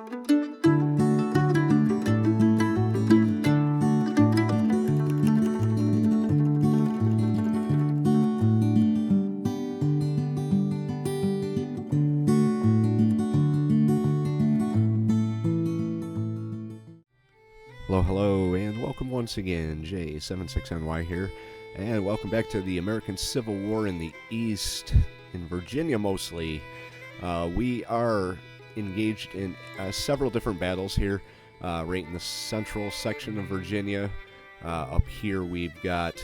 Hello, and welcome once again. J76NY here, and welcome back to the American Civil War in the East, in Virginia mostly. We are engaged in several different battles here, right in the central section of Virginia. Up here we've got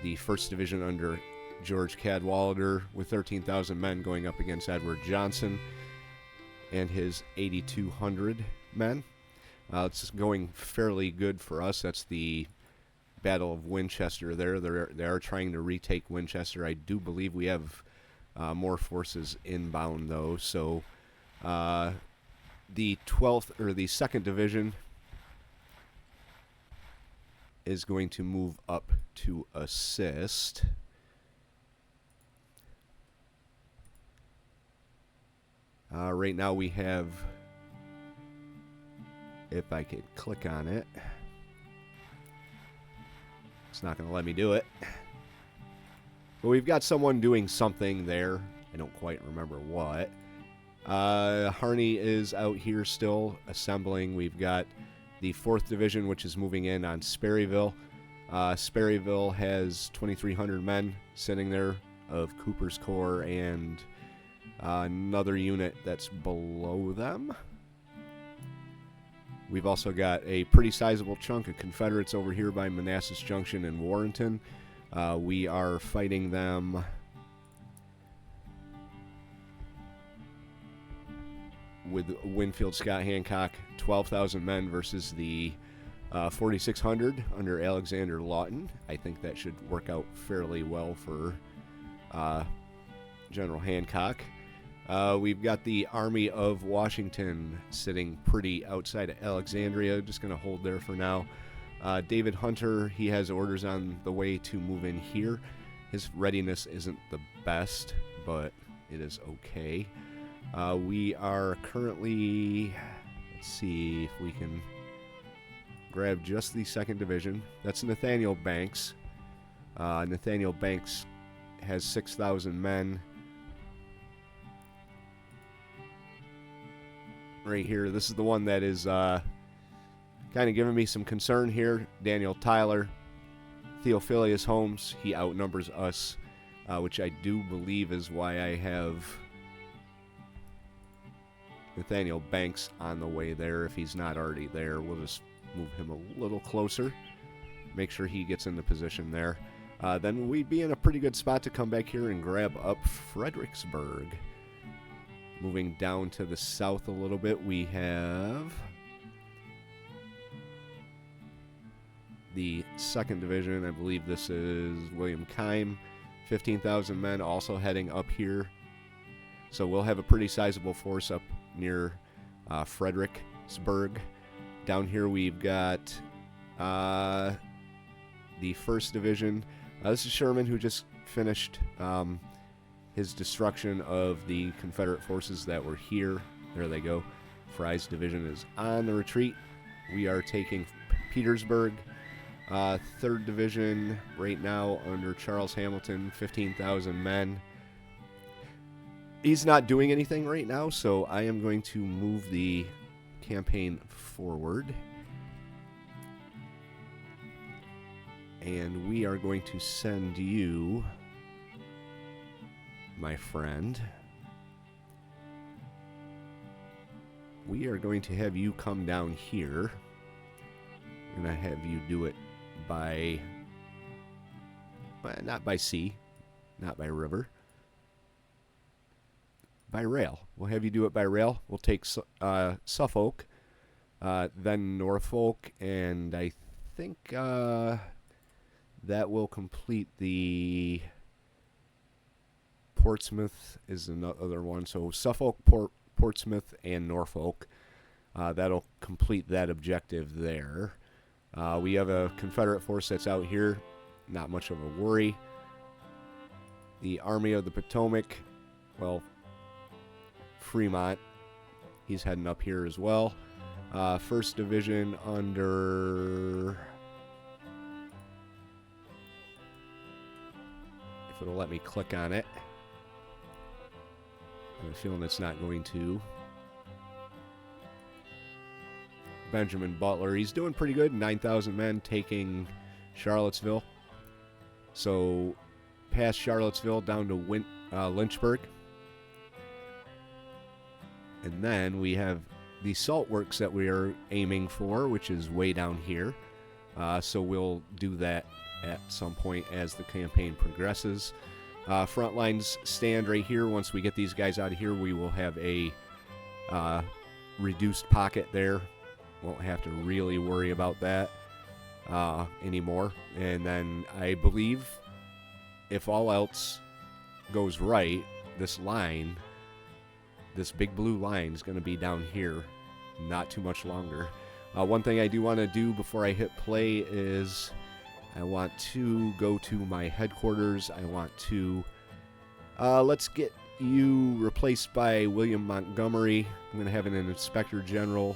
the 1st Division under George Cadwalader with 13,000 men going up against Edward Johnson and his 8,200 men. It's going fairly good for us. That's the Battle of Winchester there. They are trying to retake Winchester. I do believe we have more forces inbound, though. So the 12th, or the 2nd Division is going to move up to assist. Right now we have... If I could click on it. It's not going to let me do it. But we've got someone doing something there. I don't quite remember what. Harney is out here still assembling. We've got the 4th Division, which is moving in on Sperryville. Sperryville has 2,300 men sitting there of Cooper's Corps and another unit that's below them. We've also got a pretty sizable chunk of Confederates over here by Manassas Junction and Warrenton. We are fighting them with Winfield Scott Hancock, 12,000 men versus the 4,600 under Alexander Lawton. I think that should work out fairly well for General Hancock. We've got the Army of Washington sitting pretty outside of Alexandria. Just going to hold there for now. David Hunter, he has orders on the way to move in here. His readiness isn't the best, but it is okay. We are currently... Let's see if we can grab just the 2nd Division. That's Nathaniel Banks. Nathaniel Banks has 6,000 men. Right here, this is the one that is kind of giving me some concern here. Daniel Tyler, Theophilus Holmes, he outnumbers us, which I do believe is why I have Nathaniel Banks on the way there. If he's not already there, we'll just move him a little closer, make sure he gets into position there. Then we'd be in a pretty good spot to come back here and grab up Fredericksburg. Moving down to the south a little bit, we have the 2nd Division. I believe this is William Keim, 15,000 men also heading up here. So we'll have a pretty sizable force up near Fredericksburg. Down here we've got the 1st Division. This is Sherman, who just finished... his destruction of the Confederate forces that were here. There they go. Fry's division is on the retreat. We are taking Petersburg. 3rd Division right now under Charles Hamilton, 15,000 men. He's not doing anything right now, so I am going to move the campaign forward. And we are going to send you... my friend, we are going to have you come down here. We're going to have you do it by, well, not by sea, not by river, by rail. We'll have you do it by rail. We'll take Suffolk, then Norfolk, and I think that will complete the... Portsmouth is another one. So Suffolk, Portsmouth, and Norfolk. That'll complete that objective there. We have a Confederate force that's out here. Not much of a worry. The Army of the Potomac, well, Fremont, He's heading up here as well. 1st Division under... If it'll let me click on it. I have a feeling it's not going to. Benjamin Butler. He's doing pretty good. 9,000 men taking Charlottesville. So, past Charlottesville down to Lynchburg. And then we have the salt works that we are aiming for, which is way down here. So we'll do that at some point as the campaign progresses. Front lines stand right here. Once we get these guys out of here, we will have a reduced pocket there. Won't have to really worry about that anymore. And then I believe if all else goes right, this line, this big blue line is going to be down here not too much longer. One thing I do want to do before I hit play is I want to go to my headquarters. I want to let's get you replaced by William Montgomery. I'm going to have an Inspector General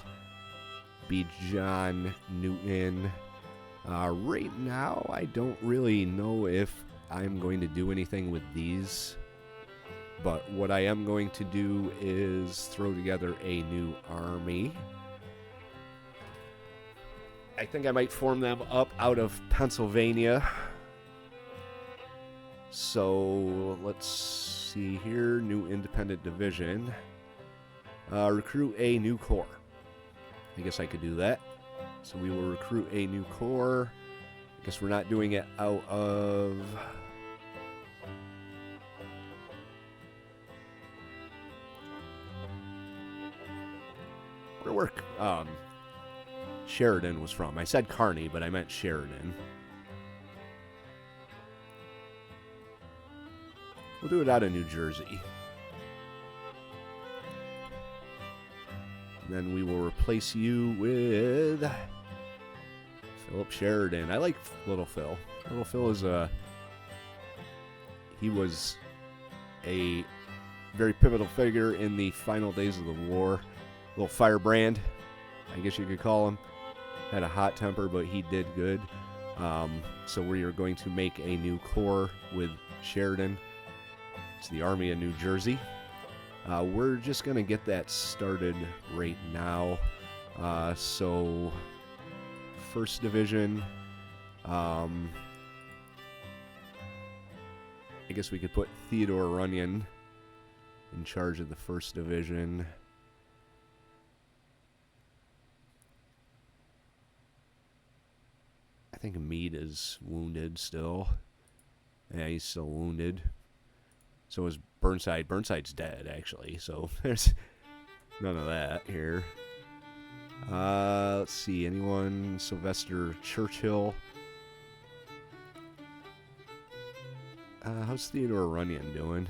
be John Newton. Right now, I don't really know if I'm going to do anything with these, but what I am going to do is throw together a new army. I think I might form them up out of Pennsylvania. So let's see here. New independent division. Recruit a new corps. I guess I could do that. So we will recruit a new corps. I guess we're not doing it out of... where Sheridan was from. I said Kearney, but I meant Sheridan. We'll do it out of New Jersey. And then we will replace you with Philip Sheridan. I like Little Phil. Little Phil is he was a very pivotal figure in the final days of the war. Little firebrand, I guess you could call him. Had a hot temper, but he did good. So we are going to make a new corps with Sheridan. It's the Army of New Jersey. We're just going to get that started right now. So, 1st Division. I guess we could put Theodore Runyon in charge of the 1st Division. I think Meade is wounded still. Yeah, he's still wounded. So is Burnside. Burnside's dead, actually. So there's none of that here. Let's see. Anyone? Sylvester Churchill. How's Theodore Runyon doing?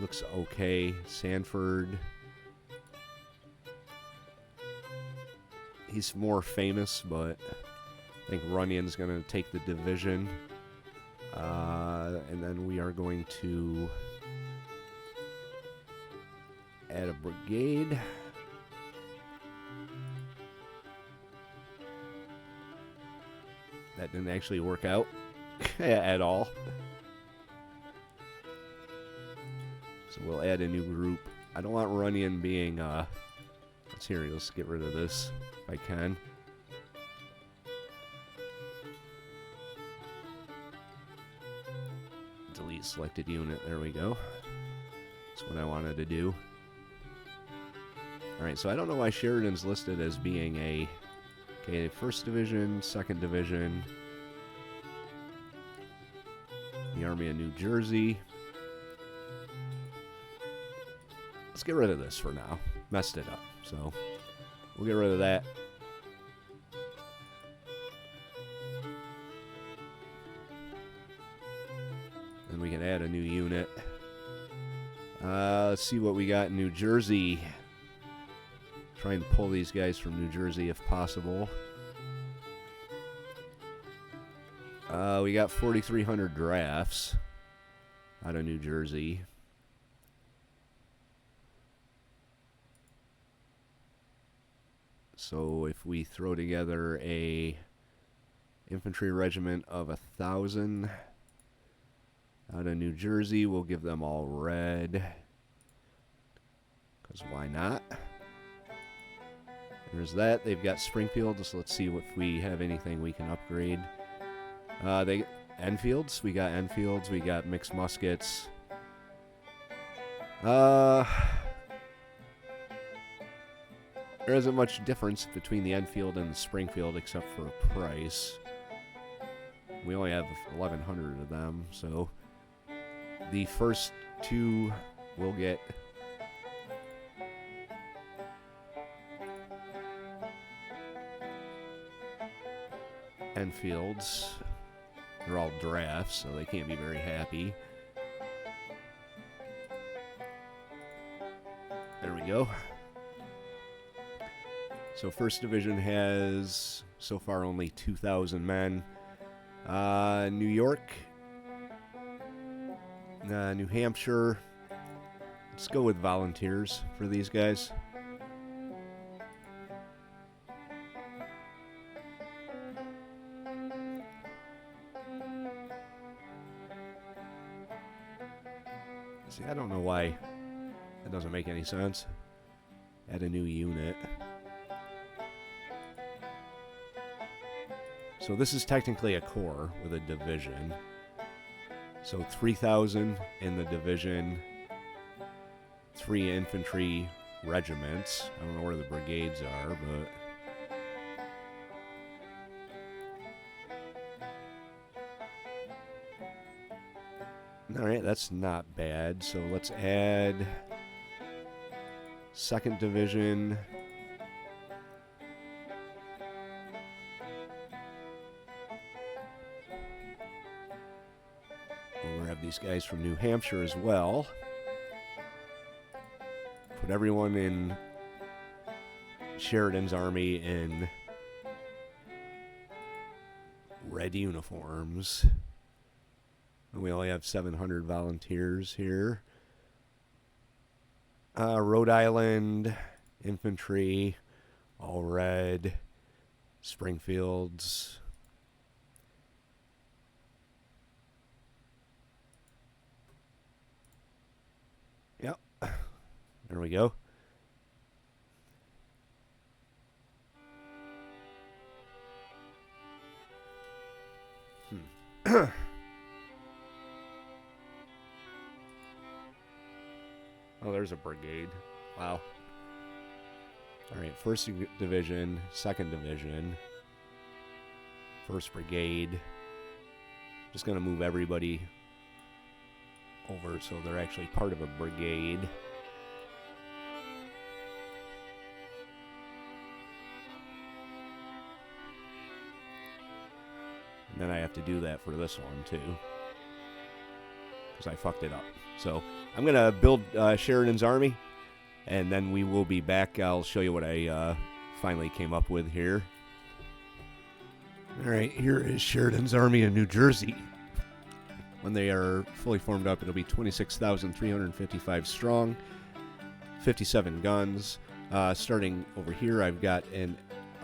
Looks okay. Sanford. He's more famous, but I think Runyon's going to take the division. And then we are going to add a brigade. That didn't actually work out at all. So we'll add a new group. I don't want Runyon being, let's get rid of this if I can. Delete selected unit, there we go. That's what I wanted to do. Alright, so I don't know why Sheridan's listed as being a... Okay, 1st Division, 2nd Division. The Army of New Jersey. Let's get rid of this for now. Messed it up, so we'll get rid of that. And we can add a new unit. Let's see what we got in New Jersey. Try and pull these guys from New Jersey if possible. We got 4,300 drafts out of New Jersey. So if we throw together a infantry regiment of 1,000 out of New Jersey, we'll give them all red. Because why not? There's that. They've got Springfield, so let's see if we have anything we can upgrade. Enfields. We got Enfields. We got mixed muskets. There isn't much difference between the Enfield and the Springfield except for price. We only have 1,100 of them, so the first two will get Enfields. They're all drafts, so they can't be very happy. There we go. So 1st Division has so far only 2,000 men. New York, New Hampshire. Let's go with volunteers for these guys. See, I don't know why that doesn't make any sense. Add a new unit. So this is technically a corps with a division. So 3,000 in the division, 3 infantry regiments. I don't know where the brigades are, but alright, that's not bad. So let's add 2nd Division. We'll grab these guys from New Hampshire as well. Put everyone in Sheridan's army in red uniforms. And we only have 700 volunteers here. Rhode Island, infantry, all red. Springfields. Yep. There we go. Oh, there's a brigade. Wow. Alright, 1st Division, 2nd Division, 1st Brigade. Just going to move everybody over so they're actually part of a brigade. And then I have to do that for this one, too. Because I fucked it up. So I'm going to build Sheridan's army, and then we will be back. I'll show you what I finally came up with here. All right, here is Sheridan's army in New Jersey. When they are fully formed up, it'll be 26,355 strong, 57 guns. Starting over here, I've got an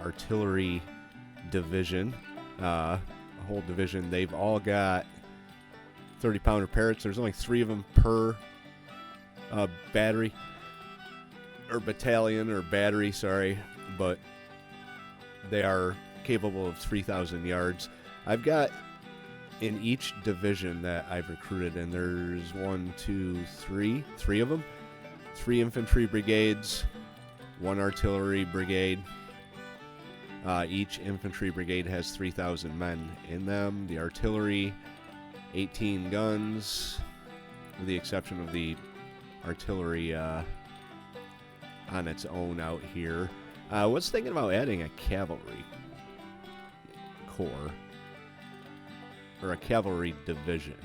artillery division, a whole division. They've all got 30-pounder Parrots. There's only 3 of them per battery, or battalion, or battery, sorry, but they are capable of 3,000 yards. I've got in each division that I've recruited, and there's 1, 2, 3 of them. 3 infantry brigades, 1 artillery brigade. Each infantry brigade has 3,000 men in them. The artillery, 18 guns, with the exception of the artillery on its own out here. I was thinking about adding a cavalry corps, or a cavalry division.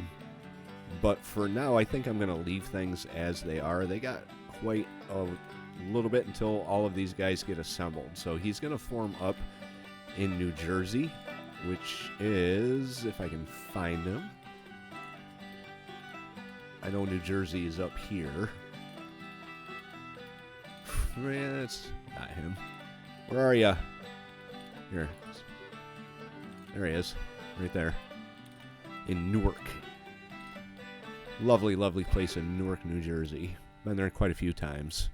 But for now, I think I'm going to leave things as they are. They got quite a little bit until all of these guys get assembled. So he's going to form up in New Jersey, which is, if I can find him, I know New Jersey is up here. Man, it's not him. Where are ya? Here. There he is. Right there. In Newark. Lovely, lovely place in Newark, New Jersey. Been there quite a few times.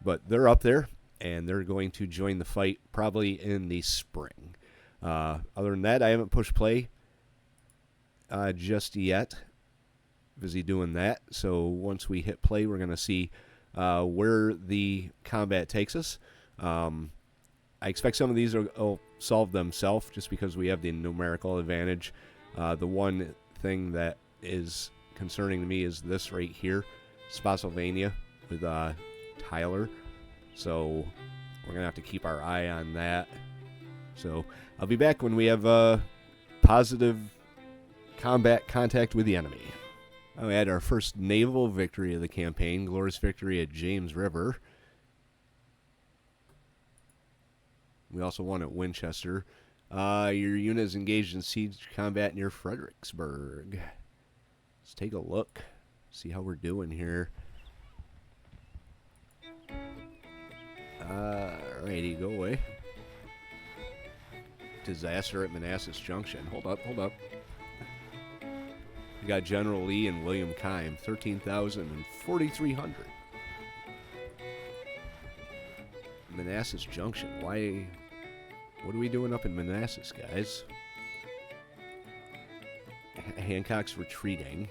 But they're up there, and they're going to join the fight probably in the spring. Other than that, I haven't pushed play just yet. Busy doing that. So once we hit play, we're going to see where the combat takes us. I expect some of these will solve themselves just because we have the numerical advantage. The one thing that is concerning to me is this right here, Spotsylvania with Tyler. So we're going to have to keep our eye on that. So I'll be back when we have positive combat contact with the enemy. We had our first naval victory of the campaign, glorious victory at James River. We also won at Winchester. Your unit is engaged in siege combat near Fredericksburg. Let's take a look, see how we're doing here. Alrighty, go away. Disaster at Manassas Junction. Hold up. We got General Lee and William Keim, 13,000 and 4,300. Manassas Junction. Why? What are we doing up in Manassas, guys? Hancock's retreating.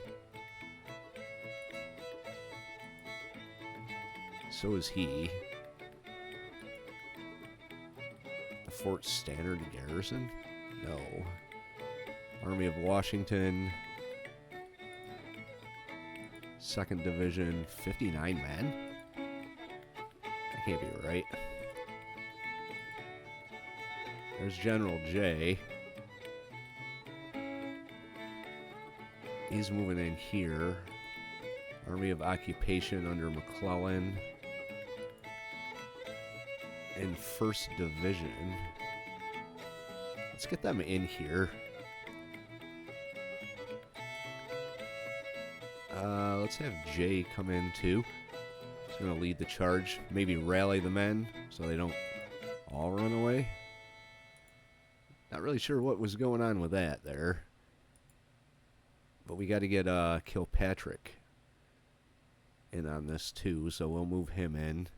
So is he. The Fort Stannard garrison? No. Army of Washington. 2nd Division, 59 men? That can't be right. There's General J. He's moving in here. Army of Occupation under McClellan. In 1st Division. Let's get them in here. Let's have Jay come in too. He's going to lead the charge. Maybe rally the men so they don't all run away. Not really sure what was going on with that there. But we got to get Kilpatrick in on this too, so we'll move him in.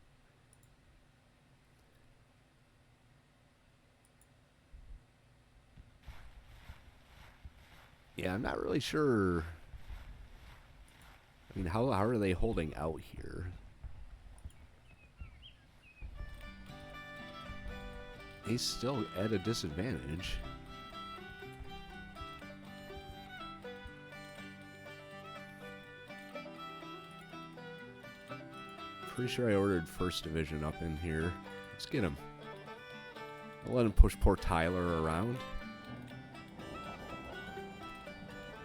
Yeah, I'm not really sure. I mean, how are they holding out here? He's still at a disadvantage. Pretty sure I ordered 1st Division up in here. Let's get him. I'll let him push poor Tyler around.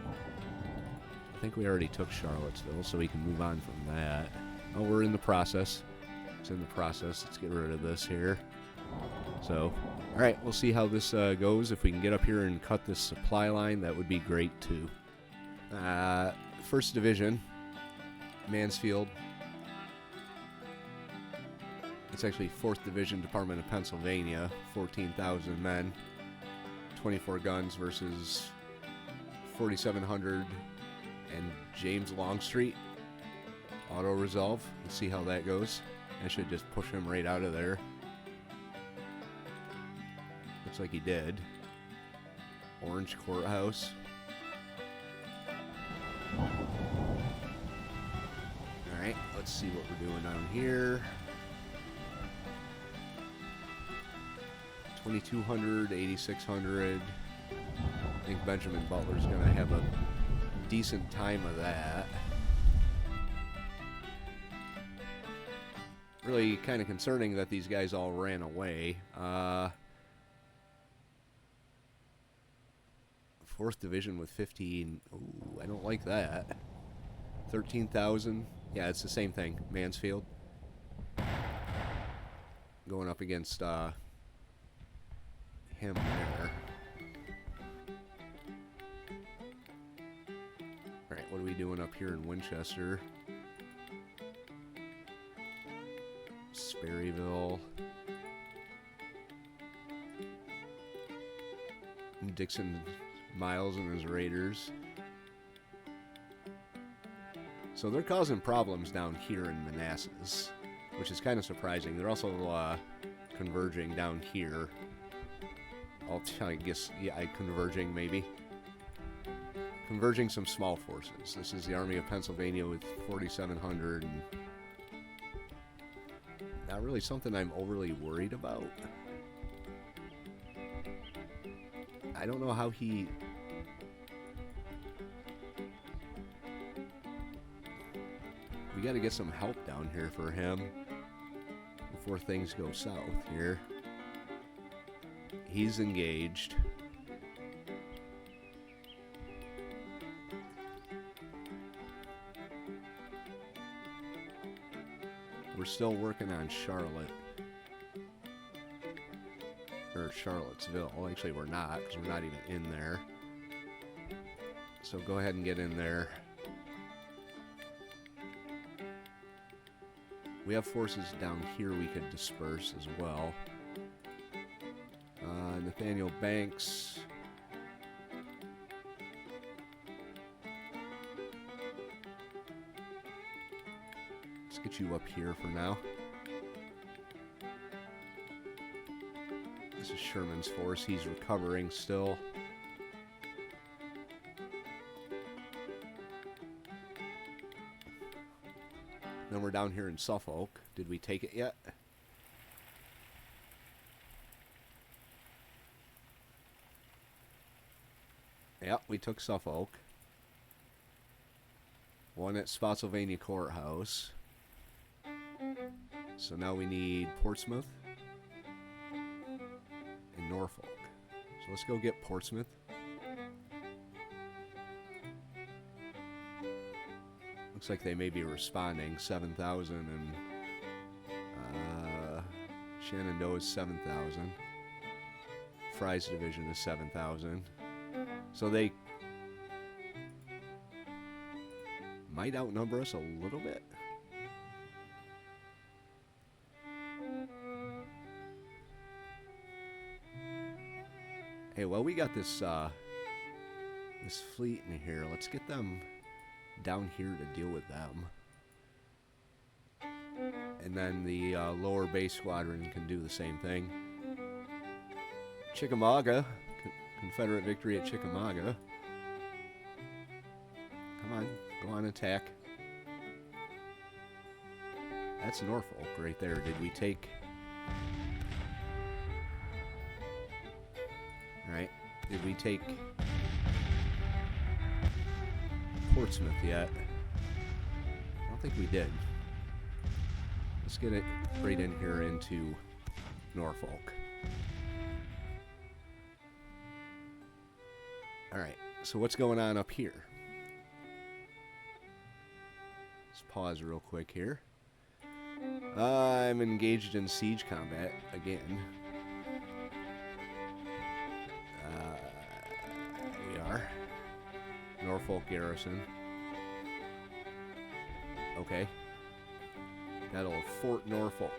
I think we already took Charlottesville, so we can move on from that. Oh, we're in the process. It's in the process. Let's get rid of this here. So, alright, we'll see how this goes. If we can get up here and cut this supply line, that would be great, too. 1st Division, Mansfield. It's actually 4th Division, Department of Pennsylvania, 14,000 men, 24 guns versus 4,700 and James Longstreet. Auto-resolve. Let's see how that goes. I should just push him right out of there. Looks like he did. Orange Courthouse. Alright, let's see what we're doing down here. 2,200, 8,600. I think Benjamin Butler's going to have a decent time of that. Really kind of concerning that these guys all ran away. 4th Division with 15. Ooh, I don't like that. 13,000. Yeah, it's the same thing. Mansfield. Going up against him there. Alright, what are we doing up here in Winchester? Sperryville. Dixon Miles and his Raiders. So they're causing problems down here in Manassas, which is kind of surprising. They're also converging down here. I guess, yeah, converging maybe. Converging some small forces. This is the Army of Pennsylvania with 4,700. And not really something I'm overly worried about. I don't know how he... We gotta get some help down here for him before things go south here. He's engaged. We're still working on Charlotte. Or Charlottesville. Well, actually, we're not, because we're not even in there. So go ahead and get in there. We have forces down here we could disperse as well. Nathaniel Banks. Let's get you up here for now. This is Sherman's force. He's recovering still. Then we're down here in Suffolk. Did we take it yet? Yep, we took Suffolk. One at Spotsylvania Courthouse. So now we need Portsmouth and Norfolk. So let's go get Portsmouth. Looks like they may be responding. 7,000 and Shenandoah is 7,000. Fry's division is 7,000. So they might outnumber us a little bit. Hey, well, we got this this fleet in here. Let's get them down here to deal with them. And then the lower base squadron can do the same thing. Chickamauga. Confederate victory at Chickamauga. Come on, go on, attack. That's Norfolk right there. Did we take... Alright, did we take Portsmouth yet? I don't think we did. Let's get it right in here into Norfolk. Alright, so what's going on up here? Let's pause real quick here. I'm engaged in siege combat again. We are. Norfolk garrison. Okay. Battle of Fort Norfolk.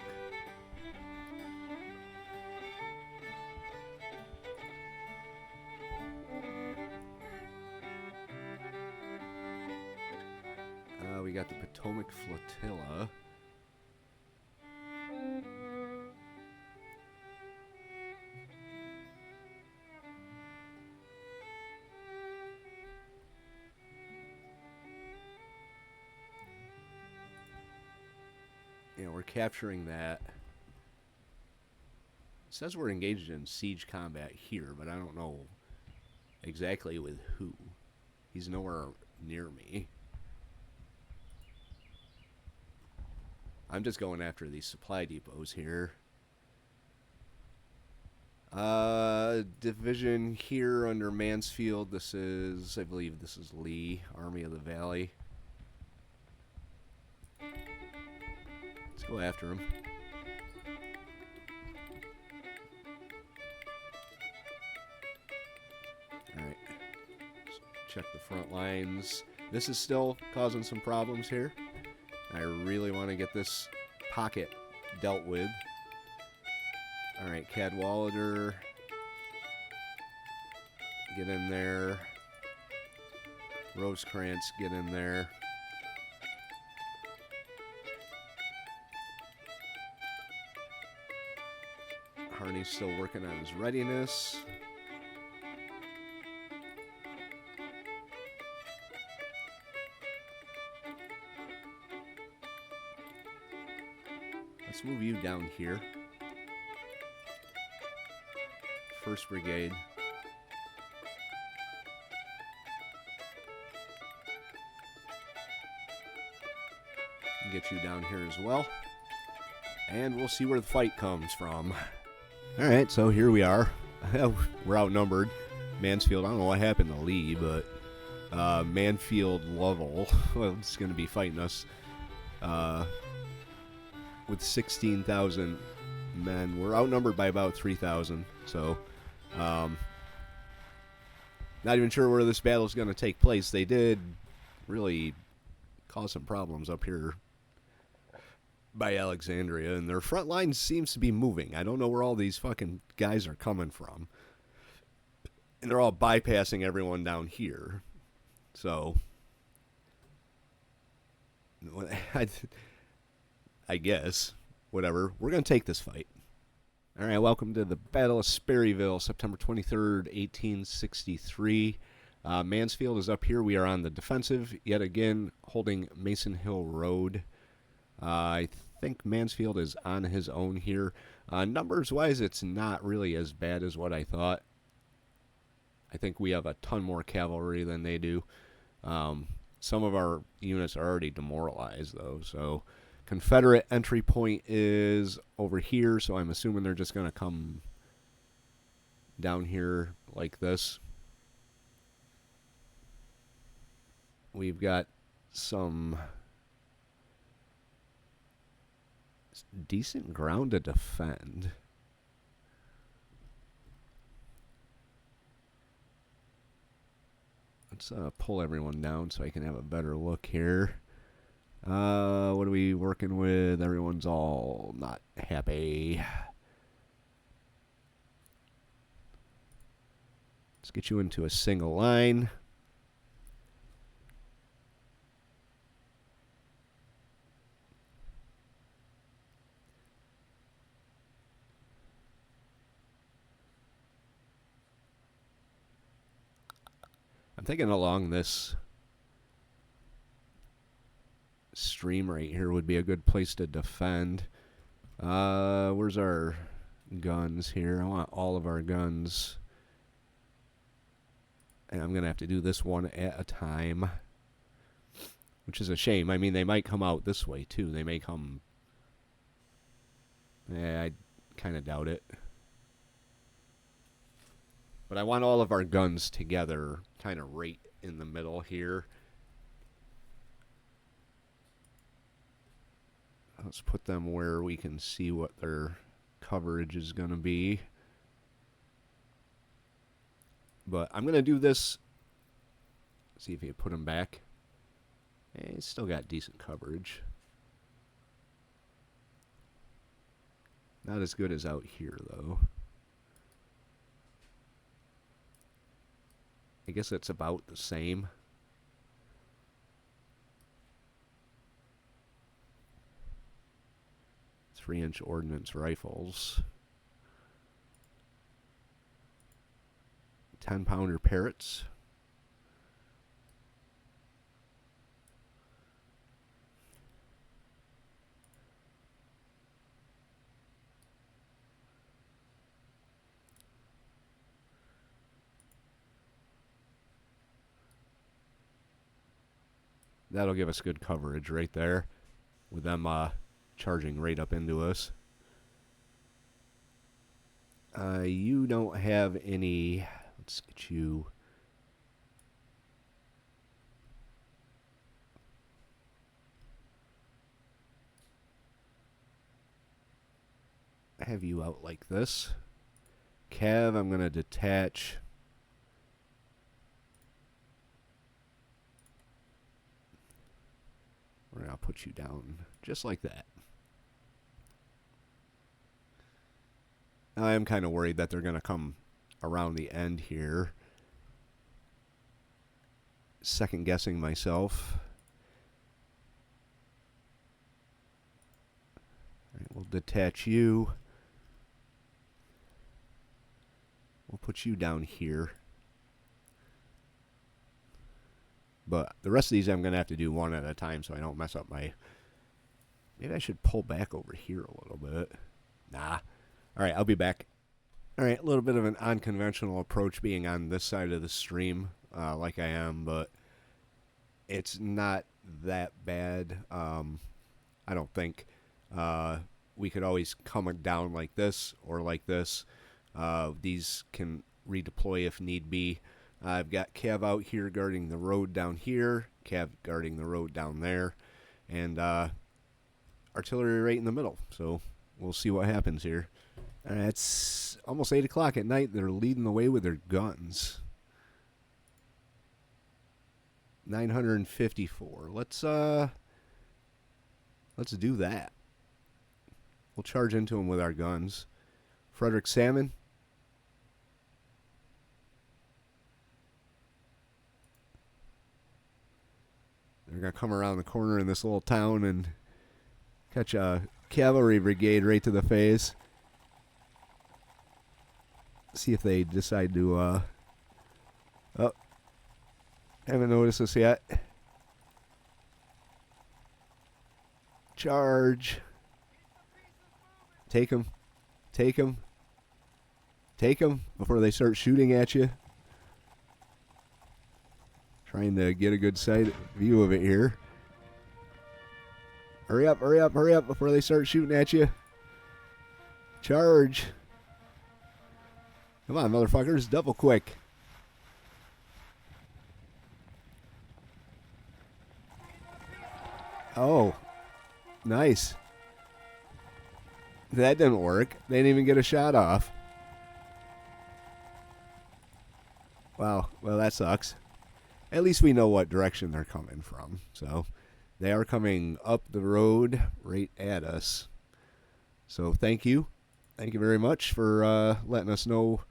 We got the Potomac Flotilla. Yeah, we're capturing that. It says we're engaged in siege combat here, but I don't know exactly with who. He's nowhere near me. I'm just going after these supply depots here. Division here under Mansfield. This is, I believe this is Lee, Army of the Valley. Let's go after him. Alright. Check the front lines. This is still causing some problems here. I really want to get this pocket dealt with. Alright, Cadwalader. get in there. Rosecrans, get in there. Harney's still working on his readiness. Let's move you down here. 1st Brigade. Get you down here as well. And we'll see where the fight comes from. Alright, so here we are. We're outnumbered. Mansfield, I don't know what happened to Lee, but Mansfield Lovell is going to be fighting us with 16,000 men. We're outnumbered by about 3,000, so not even sure where this battle is going to take place. They did really cause some problems up here by Alexandria, and their front line seems to be moving. I don't know where all these fucking guys are coming from. And they're all bypassing everyone down here. So, I guess, whatever. We're going to take this fight. All right, welcome to the Battle of Sperryville, September 23rd, 1863. Mansfield is up here. We are on the defensive, yet again, holding Mason Hill Road. I think Mansfield is on his own here. Numbers-wise, it's not really as bad as what I thought. I think we have a ton more cavalry than they do. Some of our units are already demoralized, though. So, Confederate entry point is over here, so I'm assuming they're just going to come down here like this. We've got some decent ground to defend. Let's pull everyone down so I can have a better look here. What are we working with? Everyone's all not happy. Let's get you into a single line. I'm thinking along this stream right here would be a good place to defend. Where's our guns here? I want all of our guns. And I'm going to have to do this one at a time, which is a shame. I mean, they might come out this way, too. They may come... I kind of doubt it. But I want all of our guns together, kind of right in the middle here. Let's put them where we can see what their coverage is going to be. But I'm going to do this. See if you put them back. It's still got decent coverage. Not as good as out here, though. I guess it's about the same. 3-inch ordnance rifles. 10-pounder Parrots. That'll give us good coverage right there with them charging right up into us. You don't have any... Let's get you... have you out like this. Cav, I'm going to detach... We're going to put you down just like that. I am kind of worried that they're going to come around the end here. second guessing myself. All right, we'll detach you. We'll put you down here. But the rest of these I'm going to have to do one at a time so I don't mess up my... Maybe I should pull back over here a little bit. Nah. All right, I'll be back. All right, a little bit of an unconventional approach being on this side of the stream like I am, but it's not that bad. I don't think. We could always come down like this or like this. These can redeploy if need be. I've got Cav out here guarding the road down here, Cav guarding the road down there, and artillery right in the middle. So we'll see what happens here. It's almost 8 o'clock at night. They're leading the way with their guns. 954. Let's do that. We'll charge into them with our guns. Frederick Salmon. They're going to come around the corner in this little town and catch a cavalry brigade right to the face. See if they decide to, oh, haven't noticed us yet. Charge. Take them. Take them. Take them before they start shooting at you. Trying to get a good sight view of it here. Hurry up, hurry up, hurry up before they start shooting at you. Charge. Come on, motherfuckers, double quick. Oh, nice. That didn't work. They didn't even get a shot off. Wow, well, that sucks. At least we know what direction they're coming from. So they are coming up the road right at us. So thank you. Thank you very much for letting us know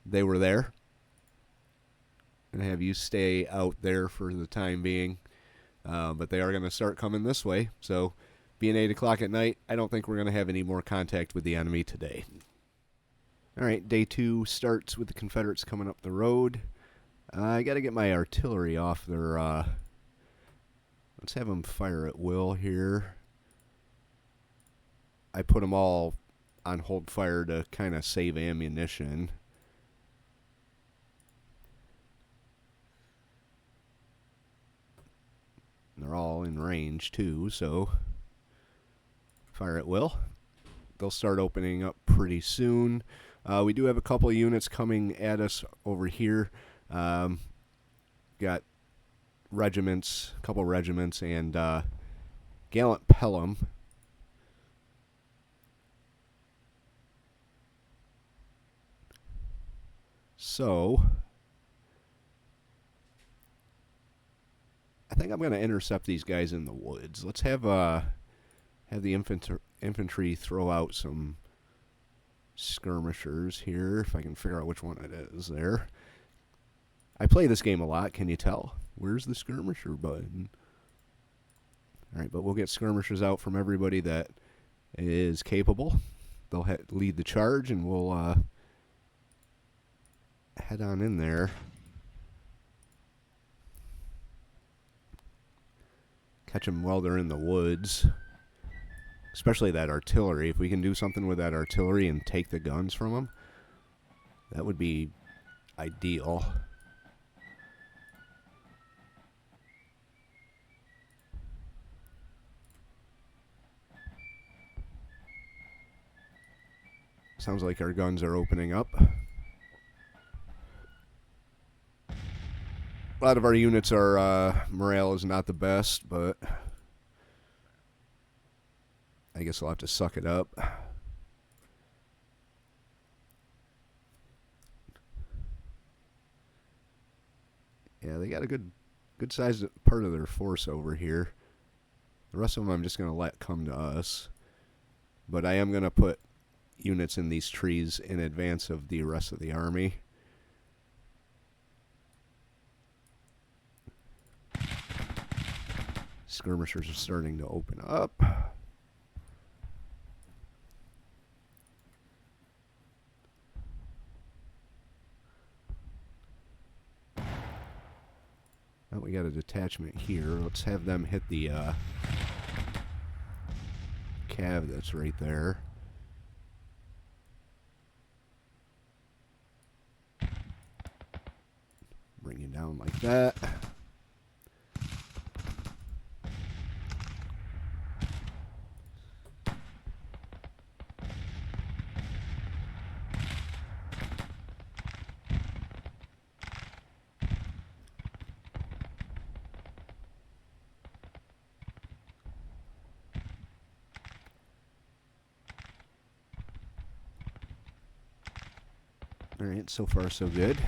they were there. And have you stay out there for the time being. But they are going to start coming this way. So being 8 o'clock at night, I don't think we're going to have any more contact with the enemy today. All right, day 2 starts with the Confederates coming up the road. I got to get my artillery off their... let's have them fire at will here. I put them all on hold fire to kind of save ammunition. They're all in range too, so fire at will. They'll start opening up pretty soon. We do have a couple of units coming at us over here. Got regiments, a couple regiments, and Gallant Pelham. So I think I'm going to intercept these guys in the woods. Let's have the infantry throw out some skirmishers here, if I can figure out which one it is there. I play this game a lot, can you tell? Where's the skirmisher button? Alright, but we'll get skirmishers out from everybody that is capable. They'll lead the charge, and we'll head on in there. Catch them while they're in the woods. Especially that artillery. If we can do something with that artillery and take the guns from them, that would be ideal. Sounds like our guns are opening up. A lot of our units are, morale is not the best, but I guess I'll have to suck it up. Yeah, they got a good sized part of their force over here. The rest of them I'm just going to let come to us. But I am going to put units in these trees in advance of the rest of the army. skirmishers are starting to open up. Now we got a detachment here. Let's have them hit the cav that's right there. Bring it down like that. All right, so far so good.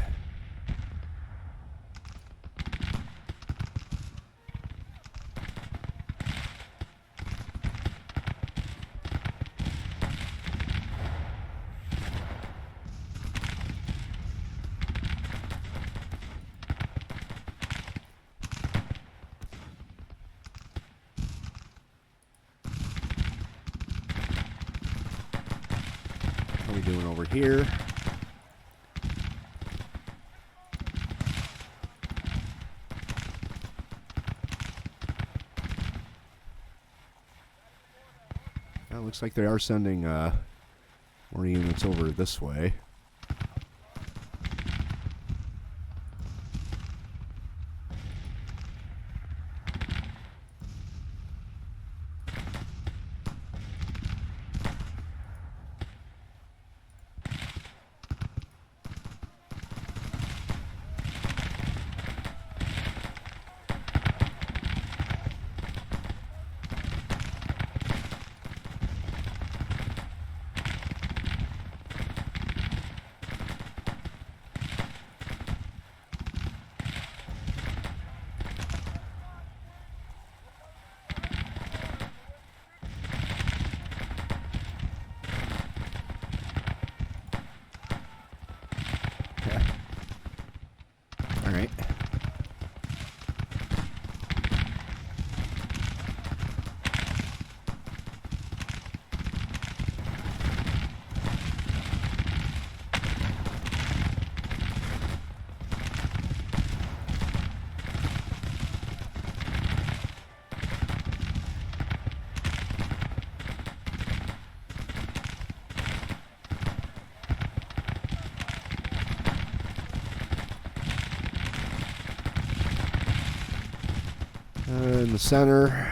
How are we doing over here? Looks like they are sending more units over this way. All right. In the center.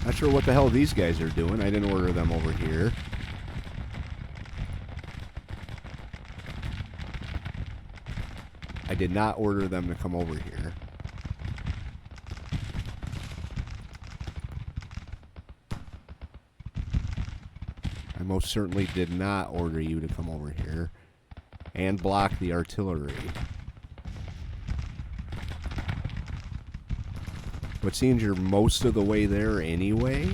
Not sure what the hell these guys are doing. I didn't order them over here. I did not order them to come over here. I most certainly did not order you to come over here and block the artillery. But seems you're most of the way there anyway.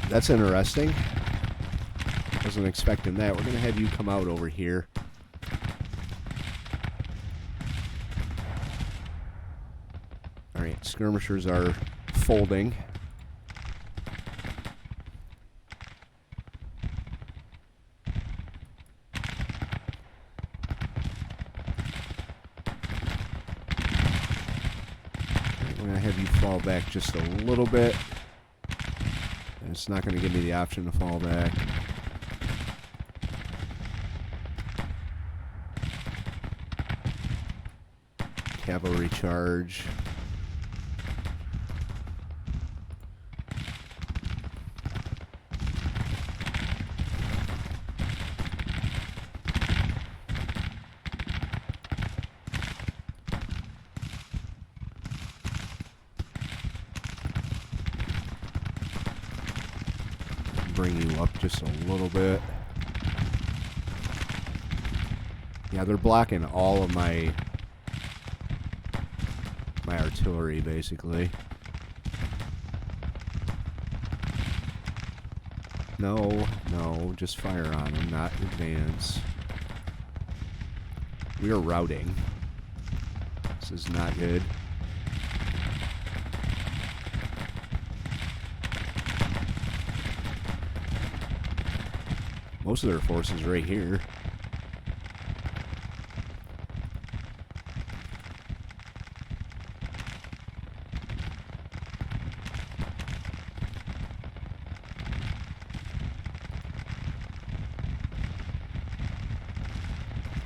That's interesting. Wasn't expecting that. We're going to have you come out over here. Alright, skirmishers are folding. We're going to have you fall back just a little bit. And it's not going to give me the option to fall back. Cavalry charge. bring you up just a little bit. Yeah, they're blocking all of my artillery, basically. No, just fire on them, not advance. We are routing. This is not good. Most of their forces right here.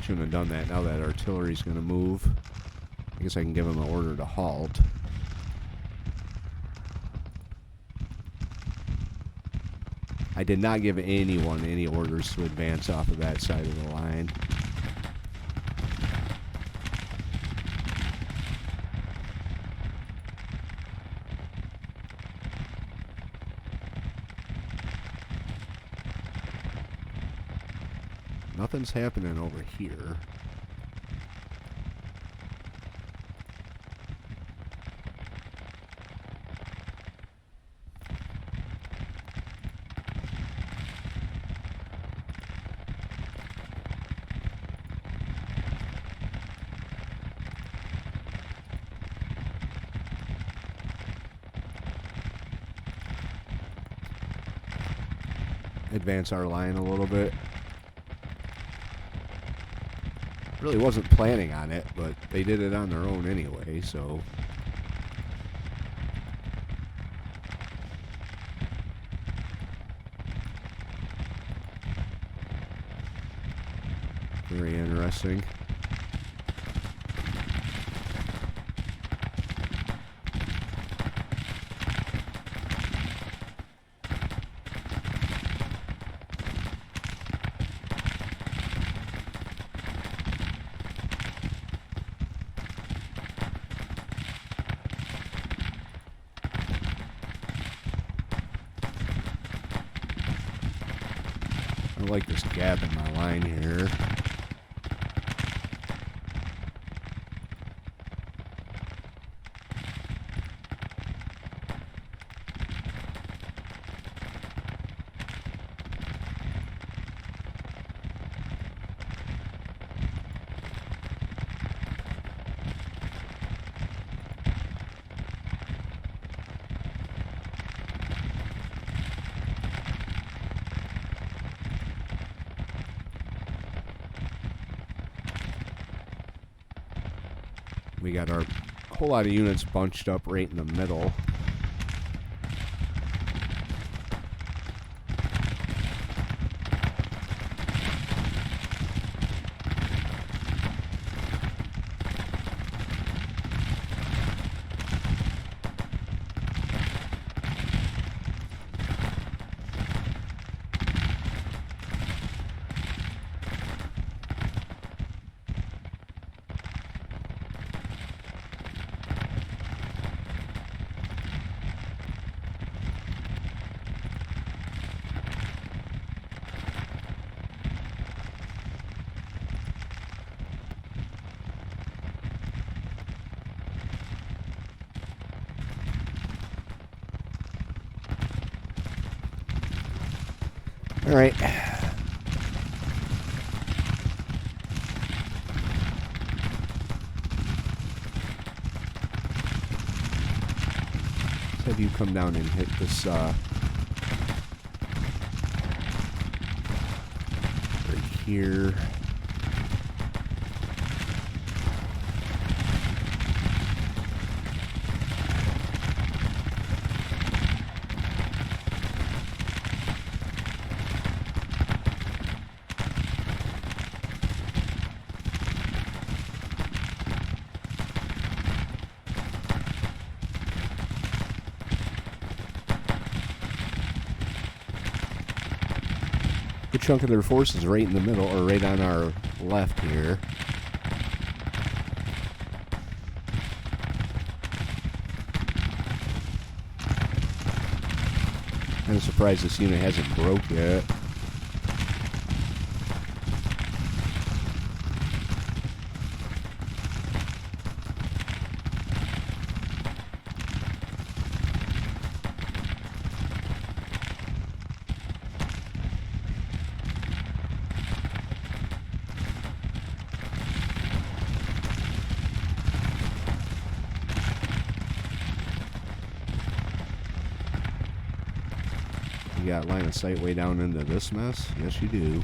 Shouldn't have done that. Now that artillery's going to move. I guess I can give them an order to halt. I did not give anyone any orders to advance off of that side of the line. Nothing's happening over here. Advance our line a little bit. Really wasn't planning on it, but they did it on their own anyway, so. Very interesting. I like this gap in my line here. We got our whole lot of units bunched up right in the middle. All right. Let's have you come down and hit this right here. Good chunk of their forces right in the middle, or right on our left here. Kind of surprised this unit hasn't broke yet. You got line of sight way down into this mess? Yes, you do.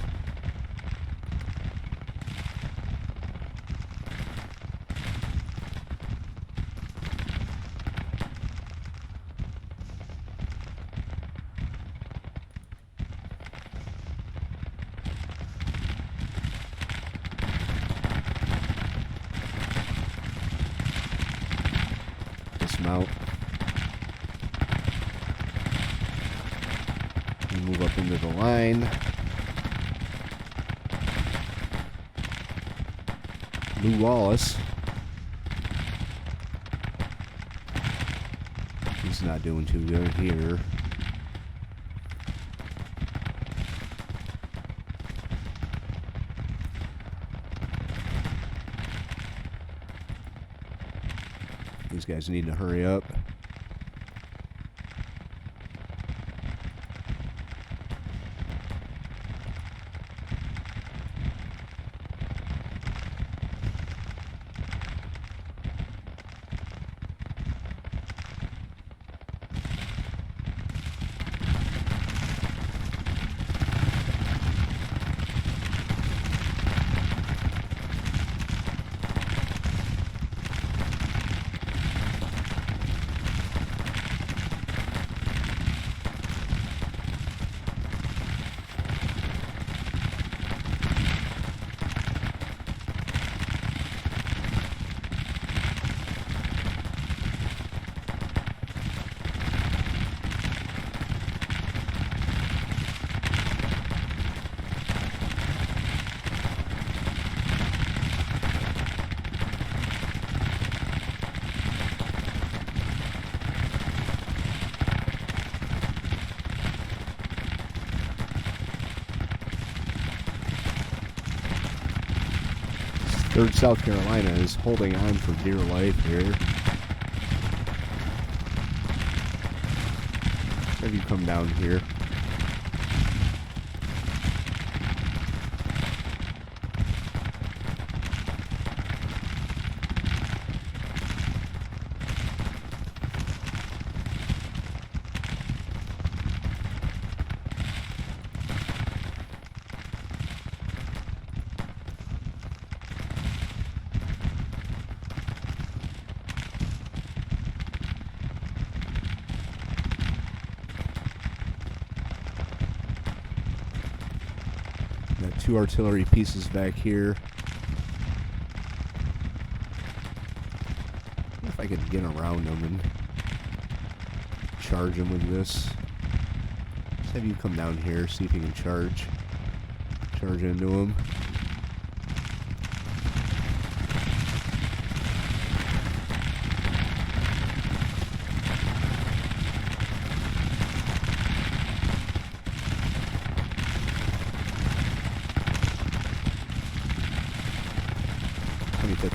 Dismount. Move up into the line. Lou Wallace. He's not doing too good here. These guys need to hurry up. Third South Carolina is holding on for dear life here. Have you come down here? Got 2 artillery pieces back here. I wonder if I could get around them and charge them with this. Let's have you come down here, see if you can charge into them.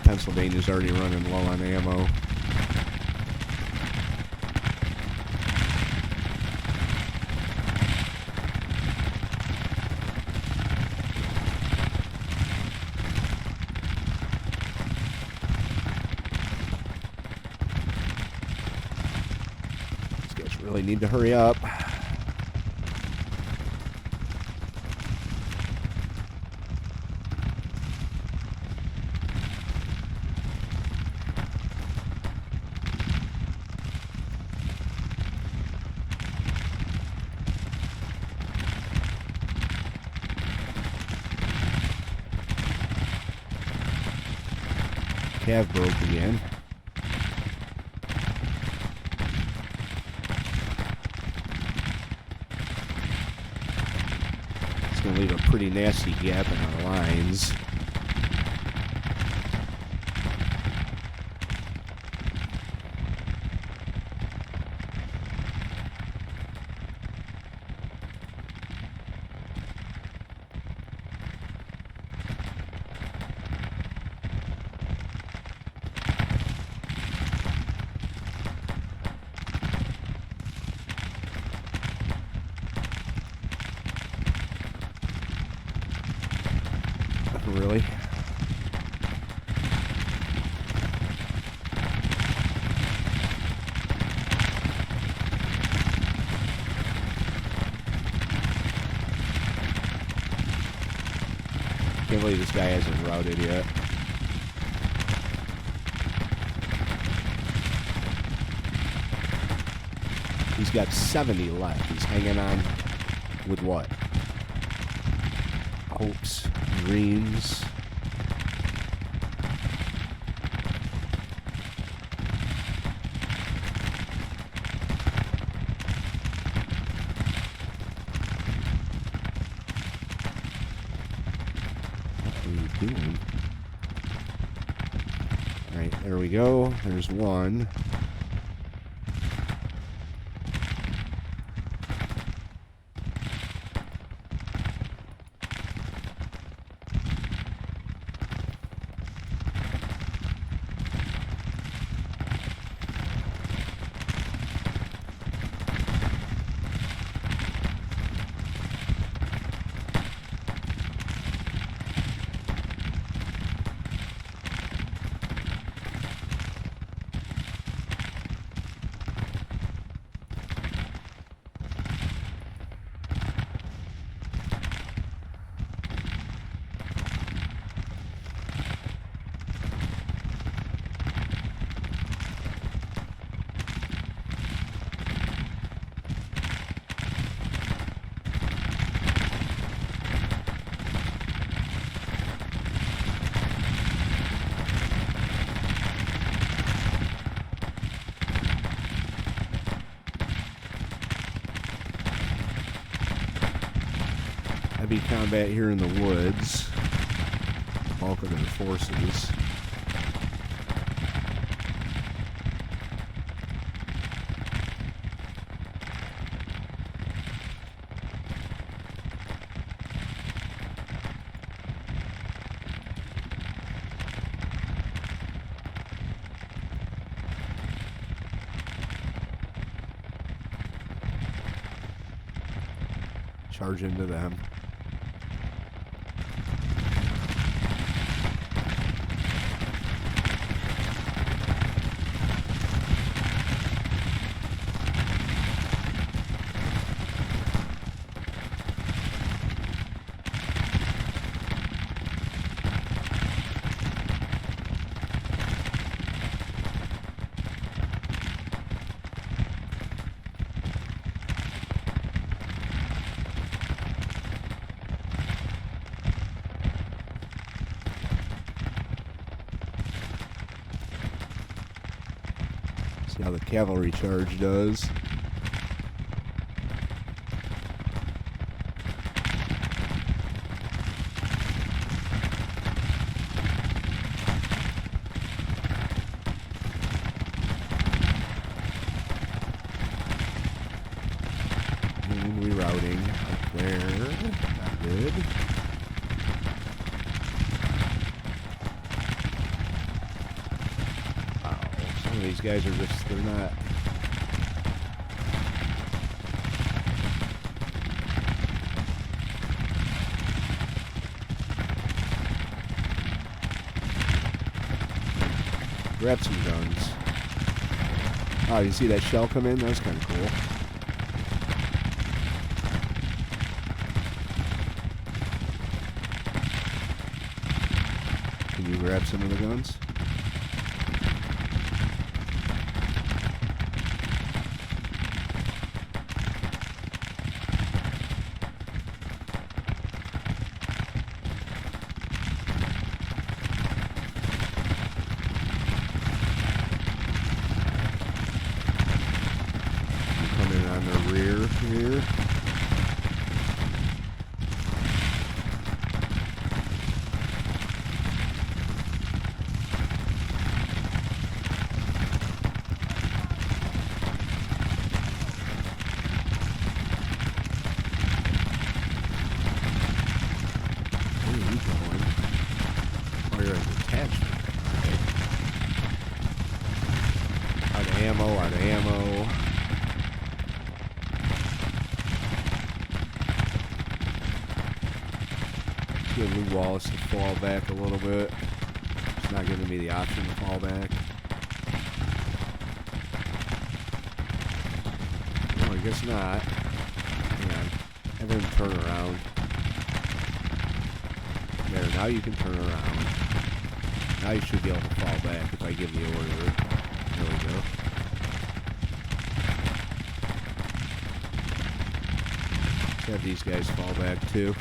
Pennsylvania's already running low on ammo. These guys really need to hurry up. Cav broke again. It's going to leave a pretty nasty gap in our lines. Hopefully this guy hasn't routed yet. He's got 70 left. He's hanging on with what? Hopes, dreams. Doing. All right, there we go. There's one. Heavy combat here in the woods. Bulk of their forces. Charge into them. See how the cavalry charge does. And rerouting up there. Not good. These guys are just, they're not. Grab some guns. Oh, you see that shell come in? That was kind of cool. Can you grab some of the guns? On the rear here. Where are you going? Oh, you're at the attachment. Okay. Out of ammo, out of ammo. Give Lou Wallace to fall back a little bit. It's not giving me the option to fall back. No, I guess not. Hang on. Have him turn around. There There, now you can turn around. Now you should be able to fall back if I give the order. There we go. Let's have these guys fall back too.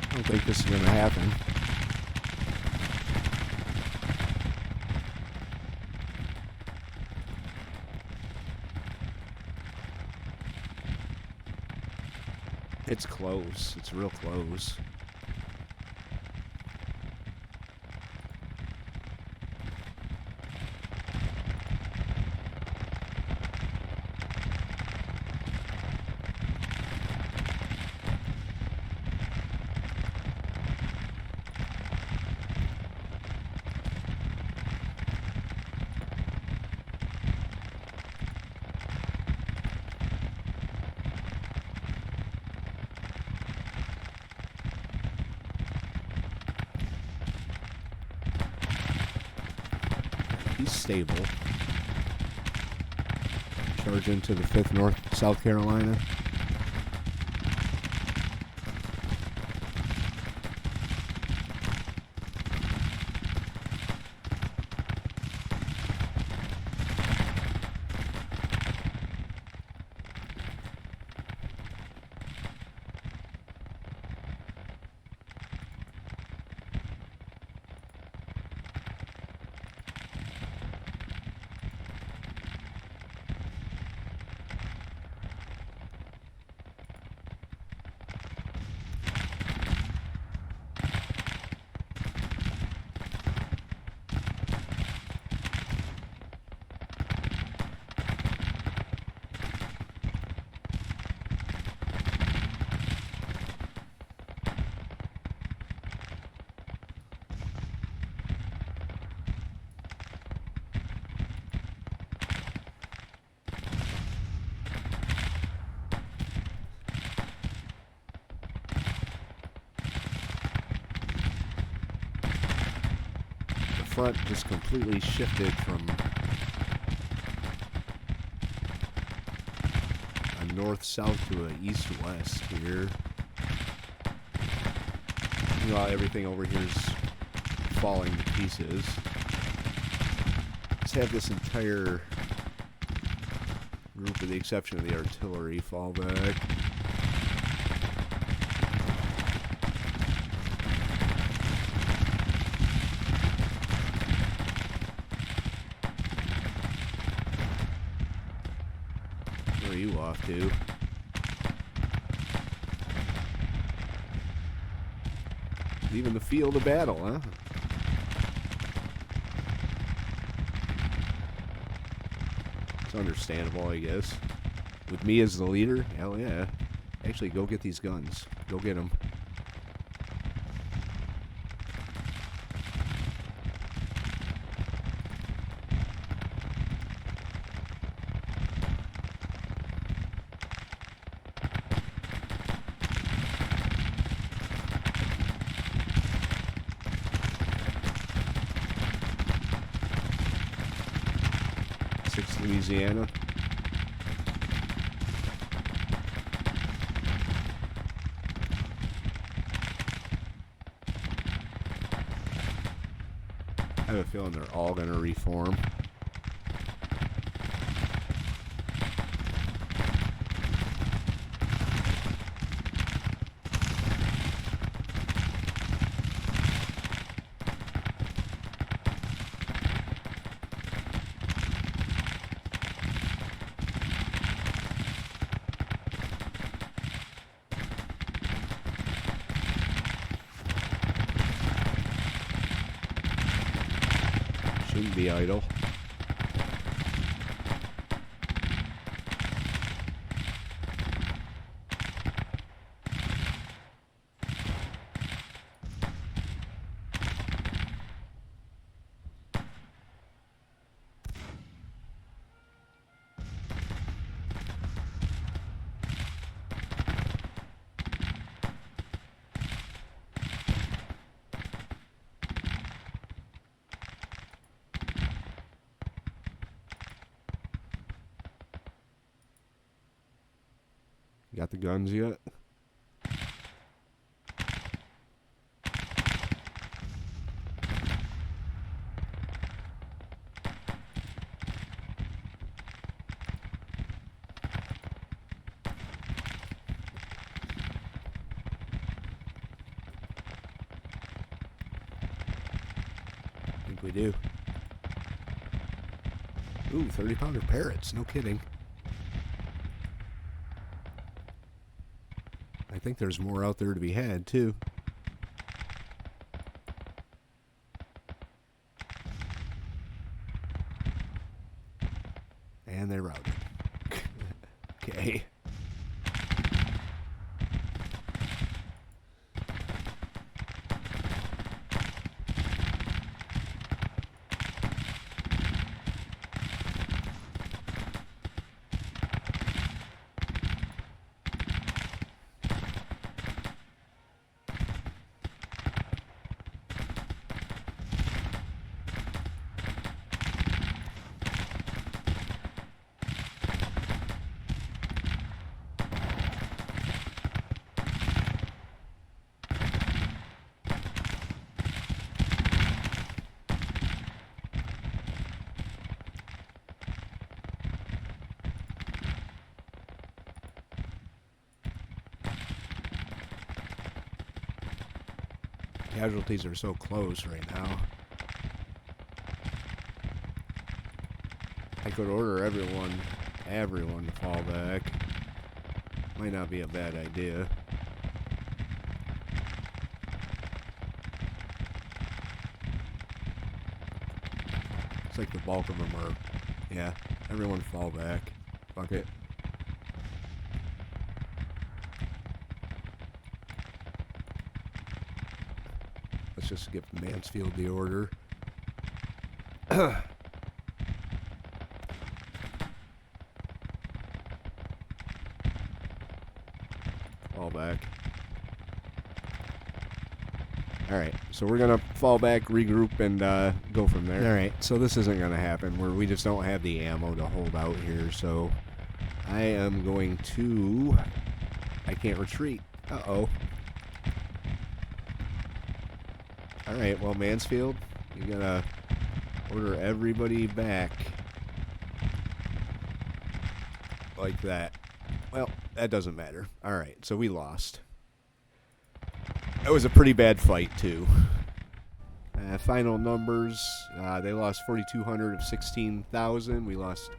I don't think this is going to happen. It's close. It's real close. He's stable. Charge into the 5th North South Carolina. Front just completely shifted from a north-south to a east-west here. You know, everything over here is falling to pieces. Let's have this entire group, with the exception of the artillery, fall back. Where are you off to? Leaving the field of battle, huh? It's understandable, I guess. With me as the leader, hell yeah. Actually, go get these guns. Go get them. Louisiana. I have a feeling they're all going to reform. shouldn't be idle. Got the guns yet? I think we do. Ooh, 30-pounder parrots. No kidding. I think there's more out there to be had, too. And they routed. Okay. Casualties are so close right now. I could order everyone to fall back. Might not be a bad idea. It's like the bulk of them are, yeah, everyone fall back. Fuck it. Let's just give Mansfield the order. Fall back. Alright, so we're going to fall back, regroup, and go from there. Alright, so this isn't going to happen, where we just don't have the ammo to hold out here, so I am going to... I can't retreat. Uh-oh. Alright, well, Mansfield, you gotta order everybody back. Like that. Well, that doesn't matter. Alright, so we lost. That was a pretty bad fight, too. Final numbers, they lost 4,200 of 16,000. We lost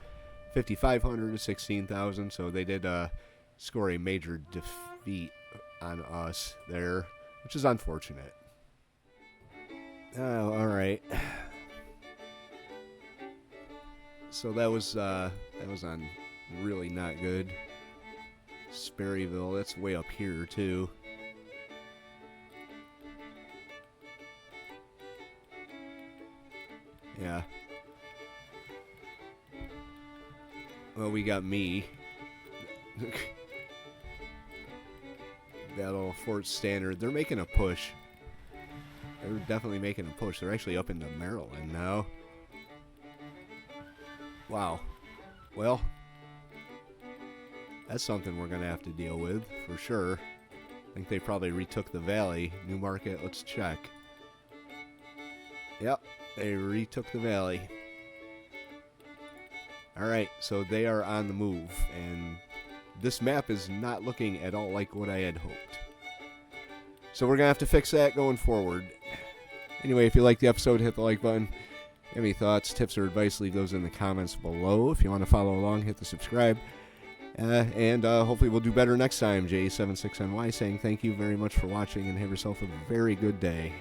5,500 of 16,000, so they did score a major defeat on us there, which is unfortunate. Oh, alright. So that was on really not good. Sperryville, that's way up here too. Yeah. Well, we got me. Battle of Fort Standard. They're making a push. They're definitely making a push. They're actually up into Maryland now. Wow. Well, that's something we're going to have to deal with, for sure. I think they probably retook the valley. Newmarket, let's check. Yep, they retook the valley. Alright, so they are on the move, and this map is not looking at all like what I had hoped. So we're going to have to fix that going forward. Anyway, if you liked the episode, hit the like button. Any thoughts, tips, or advice, leave those in the comments below. If you want to follow along, hit the subscribe. And hopefully we'll do better next time. J76NY saying thank you very much for watching, and have yourself a very good day.